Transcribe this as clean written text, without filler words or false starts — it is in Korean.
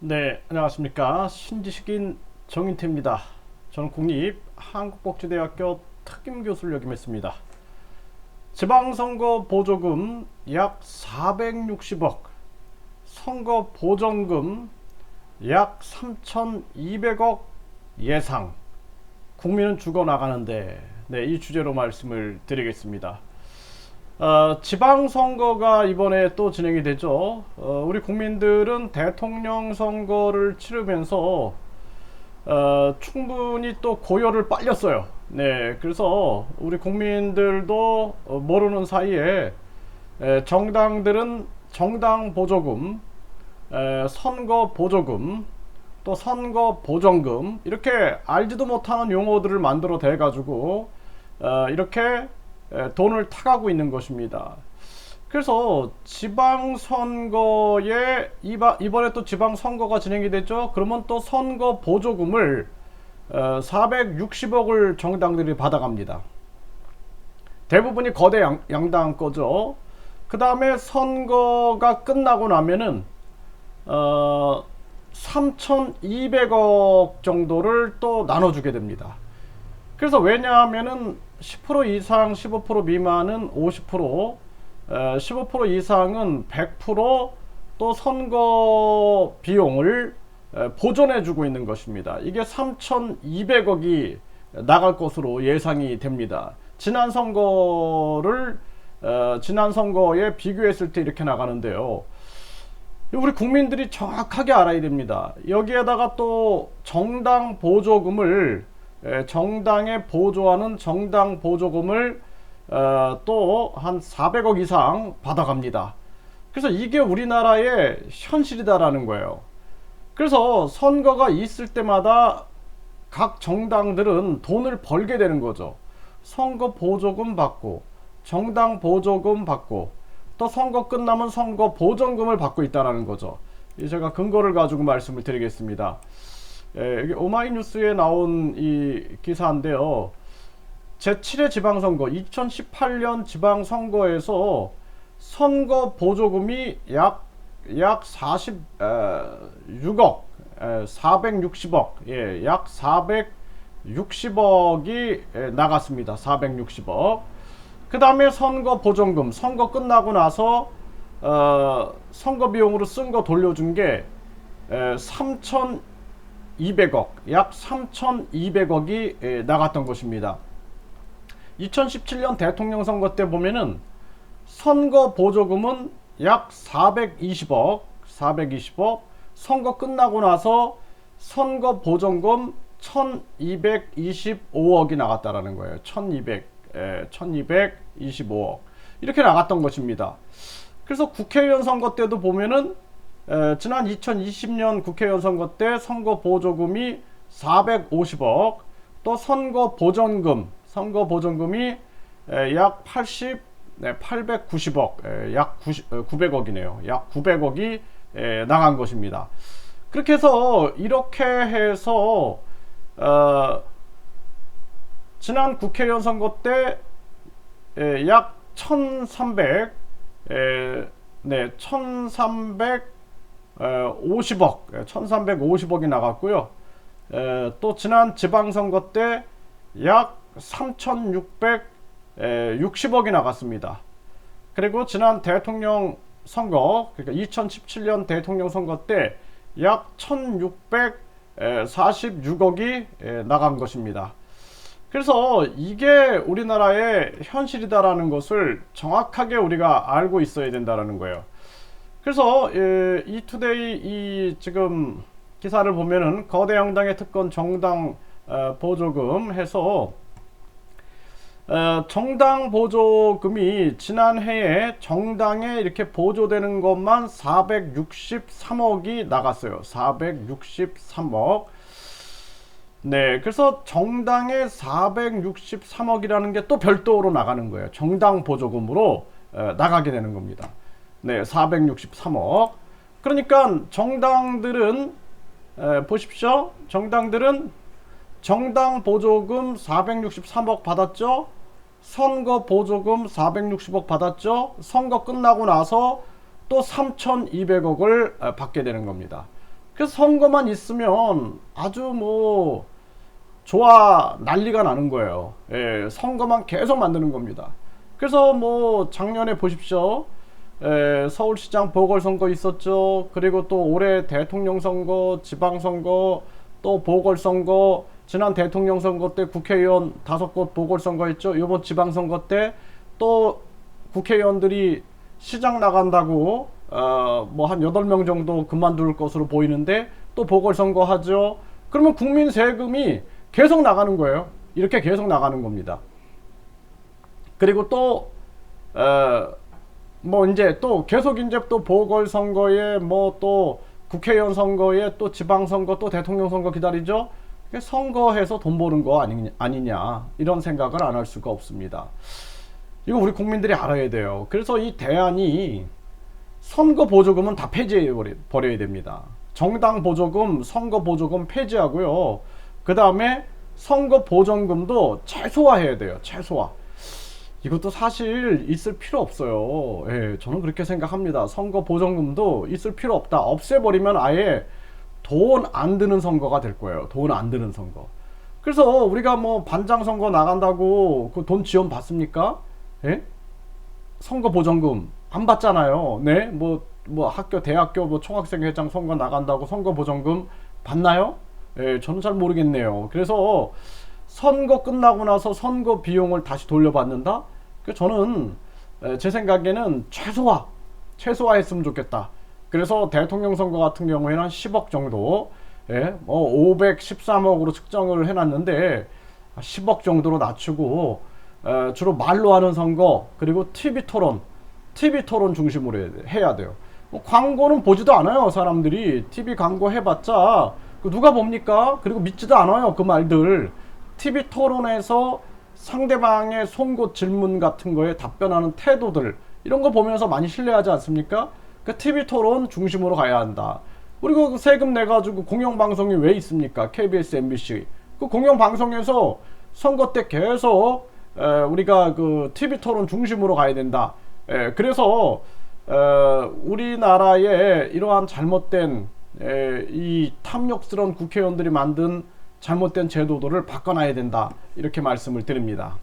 네, 안녕하십니까. 신지식인 정인태입니다. 저는 국립한국복지대학교 특임교수를 역임했습니다. 지방선거 보조금 약 460억, 선거 보전금 약 3,200억 예상, 국민은 죽어나가는데, 네, 이 주제로 말씀을 드리겠습니다. 지방선거가 이번에 또 진행이 되죠. 우리 국민들은 대통령 선거를 치르면서 충분히 또 고열을 빨렸어요. 네, 그래서 우리 국민들도 모르는 사이에 정당들은 정당 보조금, 선거 보조금, 또 선거 보전금 이렇게 알지도 못하는 용어들을 만들어 대 가지고 이렇게 돈을 타가고 있는 것입니다. 그래서 지방선거에 이번에 또 지방선거가 진행이 됐죠. 그러면 또 선거 보조금을 460억을 정당들이 받아갑니다. 대부분이 거대 양당 거죠. 그 다음에 선거가 끝나고 나면은 3,200억 정도를 또 나눠주게 됩니다. 그래서 왜냐하면은 10% 이상, 15% 미만은 50%, 15% 이상은 100%또 선거 비용을 보존해주고 있는 것입니다. 이게 3,200억이 나갈 것으로 예상이 됩니다. 지난 선거에 비교했을 때 이렇게 나가는데요. 우리 국민들이 정확하게 알아야 됩니다. 여기에다가 또 정당 보조금을 정당에 보조하는 정당 보조금을 또 한 400억 이상 받아갑니다. 그래서 이게 우리나라의 현실이다라는 거예요. 그래서 선거가 있을 때마다 각 정당들은 돈을 벌게 되는 거죠. 선거 보조금 받고 정당 보조금 받고 또 선거 끝나면 선거 보전금을 받고 있다는 거죠. 제가 근거를 가지고 말씀을 드리겠습니다. 여기 오마이뉴스에 나온 이 기사인데요. 제7회 지방선거 2018년 지방선거에서 선거 보조금이 약 46억 460억 약 460억이 나갔습니다. 460억. 그 다음에 선거 보전금, 선거 끝나고 나서 선거 비용으로 쓴 거 돌려준 게 3,200억, 약 3,200억이 나갔던 것입니다. 2017년 대통령 선거 때 보면은 선거 보조금은 약 420억, 선거 끝나고 나서 선거 보전금 1,225억이 나갔다라는 거예요. 1,225억. 이렇게 나갔던 것입니다. 그래서 국회의원 선거 때도 보면은 지난 2020년 국회의원 선거 때 선거 보조금이 450억, 또 선거 보전금이 약 890억, 약 900억이네요. 약 900억이 나간 것입니다. 그렇게 해서 이렇게 해서 지난 국회의원 선거 때 약 1350억이 나갔고요. 또 지난 지방선거 때 약 3660억이 나갔습니다. 그리고 지난 대통령 선거, 그러니까 2017년 대통령 선거 때 약 1646억이 나간 것입니다. 그래서 이게 우리나라의 현실이다라는 것을 정확하게 우리가 알고 있어야 된다라는 거예요. 그래서 이투데이 이 지금 기사를 보면은 거대 양당의 특권 정당 보조금 해서 정당 보조금이 지난 해에 정당에 이렇게 보조되는 것만 463억이 나갔어요. 463억. 네, 그래서 정당에 463억이라는 게 또 별도로 나가는 거예요. 정당 보조금으로 나가게 되는 겁니다. 네, 463억. 그러니까 정당들은 보십시오. 정당들은 정당 보조금 463억 받았죠. 선거 보조금 460억 받았죠. 선거 끝나고 나서 또 3,200억을 받게 되는 겁니다. 그래서 선거만 있으면 아주 뭐 좋아 난리가 나는 거예요. 예, 선거만 계속 만드는 겁니다. 그래서 뭐 작년에 보십시오. 서울시장 보궐선거 있었죠. 그리고 또 올해 대통령 선거, 지방선거, 또 보궐선거, 지난 대통령 선거 때 국회의원 5곳 보궐선거 했죠. 이번 지방선거 때 또 국회의원들이 시장 나간다고 뭐 한 8명 정도 그만둘 것으로 보이는데 또 보궐선거 하죠. 그러면 국민 세금이 계속 나가는 거예요. 이렇게 계속 나가는 겁니다. 그리고 또 뭐 이제 또 계속 이제 또 보궐선거에 뭐 또 국회의원 선거에 또 지방선거 또 대통령 선거 기다리죠. 선거해서 돈 버는 거 아니냐 이런 생각을 안 할 수가 없습니다. 이거 우리 국민들이 알아야 돼요. 그래서 이 대안이 선거 보조금은 다 폐지해 버려야 됩니다. 정당 보조금, 선거 보조금 폐지하고요. 그 다음에 선거 보전금도 최소화해야 돼요. 최소화. 이것도 사실 있을 필요 없어요. 예, 저는 그렇게 생각합니다. 선거 보전금도 있을 필요 없다. 없애버리면 아예 돈 안 드는 선거가 될 거예요. 돈 안 드는 선거. 그래서 우리가 뭐 반장 선거 나간다고 그 돈 지원 받습니까? 예? 선거 보전금 안 받잖아요. 네? 뭐 학교, 대학교, 뭐 총학생 회장 선거 나간다고 선거 보전금 받나요? 예, 저는 잘 모르겠네요. 그래서 선거 끝나고 나서 선거 비용을 다시 돌려받는다? 저는 제 생각에는 최소화했으면 좋겠다. 그래서 대통령 선거 같은 경우에는 한 10억 정도, 예, 뭐 513억으로 측정을 해놨는데 10억 정도로 낮추고 주로 말로 하는 선거, 그리고 TV 토론 중심으로 해야 돼요. 뭐 광고는 보지도 않아요. 사람들이 TV 광고 해봤자 누가 봅니까? 그리고 믿지도 않아요. 그 말들. TV 토론에서 상대방의 송곳 질문 같은 거에 답변하는 태도들, 이런 거 보면서 많이 신뢰하지 않습니까? 그 TV 토론 중심으로 가야 한다. 그리고 세금 내가지고 공영방송이 왜 있습니까? KBS, MBC. 그 공영방송에서 선거 때 계속 우리가 그 TV 토론 중심으로 가야 된다. 그래서 우리나라의 이러한 잘못된 이 탐욕스러운 국회의원들이 만든 잘못된 제도들을 바꿔놔야 된다. 이렇게 말씀을 드립니다.